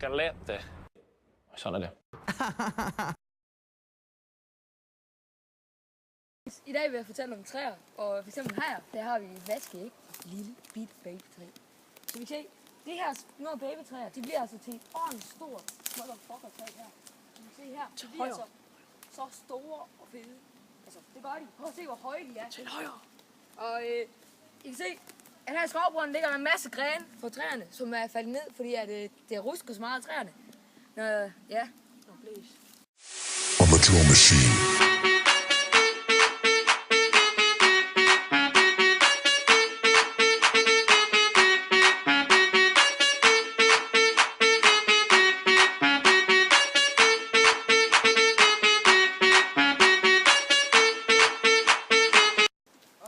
Galette. Sådan er det. I dag vil jeg fortælle om træer, og for eksempel her, der har vi vaskeæg, et lille bitte babytræ. Så vi kan se, det her små babytræer, de bliver altså til et ordentligt stort motherfucker-træ her. Så vi kan se her, de bliver altså så store og fede. Altså, det gør de. Prøv at se, hvor høje de er. Til højere. Og I kan se, at her i skovbrunden ligger der en masse grene på træerne, som er faldet ned, fordi at, det er rusket så meget af træerne. Ja, nå blæs. I'm a drum machine.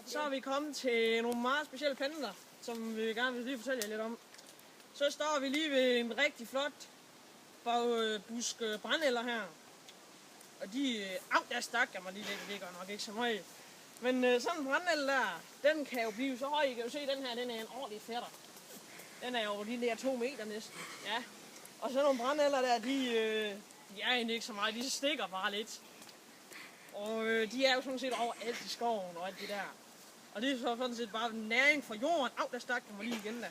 Så er vi kommet til nogle meget specielle planter, som vi gerne vil lige fortælle jer lidt om. Så står vi lige ved en rigtig flot busk brændenælder her. Og der stak jeg mig lige lidt, det gør nok ikke så meget. Men sådan en brændenælder der, den kan jo blive så høj. I kan jo se, den her, den er en ordentlig fætter. Den er jo lige der 2 meter næsten, ja. Og så nogle brændenælder der, de er egentlig ikke så meget, de stikker bare lidt. Og de er jo sådan set overalt i skoven og alt det der. Og det er så sådan set bare næring for jorden. Der stak jeg mig lige igen der.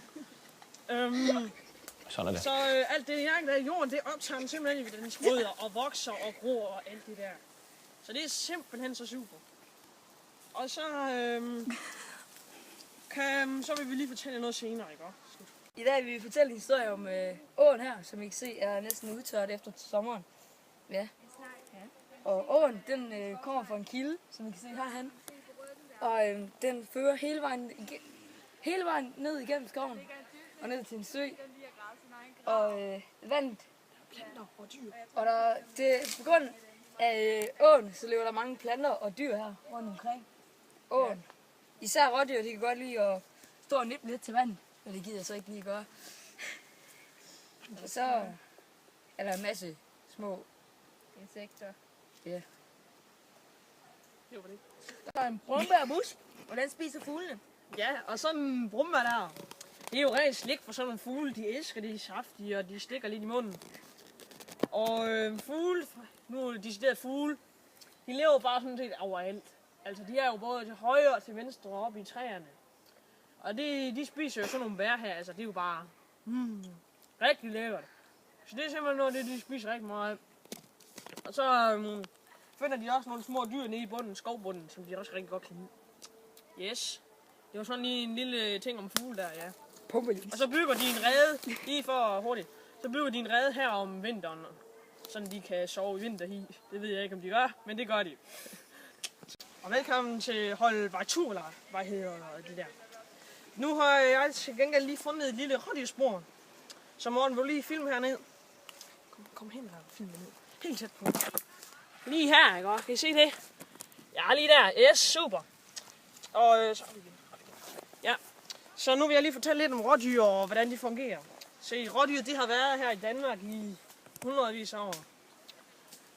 Sådan er det. Så alt det næring der i jorden, det optager den simpelthen i dens rødder og vokser og gror og alt det der. Så det er simpelthen så super. Og så, så vil vi lige fortælle noget senere, ikke? I dag vil vi fortælle en historie om åen her, som I kan se er næsten udtørt efter sommeren. Ja. Og åen, den kommer fra en kilde, som I kan se herhen. Og den fører hele vejen ned igennem skoven og ned til en sø. Og vandet, planter og dyr. Og på grund af åen, så lever der mange planter og dyr her rundt omkring åen. Især rådyr, de kan godt lide at stå og nippe lidt til vandet, men det gider jeg så ikke lige gøre. Og så er der en masse små insekter. Ja. Der er en brumbærbusk, og den spiser fuglene. Ja, og sådan en brumbær der, det er jo rent slik for sådan nogle fugle. De elsker det saftige, og de stikker lidt i munden. Og fugle, nu deciderede fugle, de lever bare sådan set overalt. Altså de er jo både til højre og til venstre og oppe i træerne. Og de spiser jo sådan nogle bær her, altså det er jo bare rigtig lækkert. Så det er simpelthen noget af det, de spiser rigtig meget. Og så finder de også nogle små dyr nede i bunden, skovbunden, som de også rigtig godt kan lide. Yes. Det var sådan lige en lille ting om fugle der, ja. Og så bygger de en rede, lige for hurtigt, så bygger de en rede her om vinteren, sådan de kan sove i vinterhi. Det ved jeg ikke, om de gør, men det gør de. Og velkommen til hold Vejtur, eller hvad hedder det der. Nu har jeg til gengæld lige fundet et lille rådyrspor, så Morten vil lige filme herned. Kom hen og film ned. Helt tæt på. Lige her, ikke? Kan I se det? Ja, lige der. Yes, super. Og så ja. Så nu vil jeg lige fortælle lidt om rådyr og hvordan de fungerer. Se, rådyr de har været her i Danmark i hundredvis af år.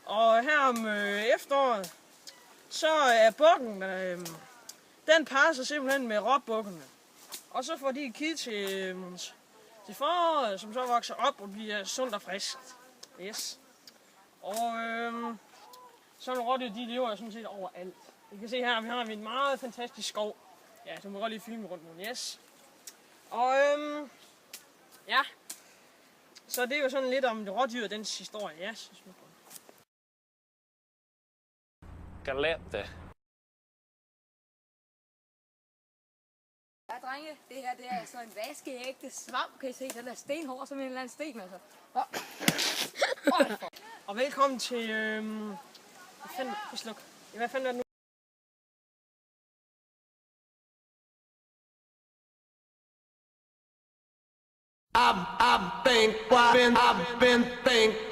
Og her om efteråret, så er bukken, den parer sig simpelthen med råbukkene. Og så får de et kid til foråret, som så vokser op og bliver sundt og friskt. Yes. Og sådan nogle rådyr, de lever sådan set overalt. I kan se her, vi har en meget fantastisk skov. Ja, så må godt lige filme rundt nu. Yes. Og ja. Så det er jo sådan lidt om rådyr, dens historie. Yes. Galette. Ja, drenge, det her det er så en vaskeægte svamp. Kan I se, den er stenhård som en eller anden sten, altså. Og velkommen til, hvad fanden er det nu? I've been thinking.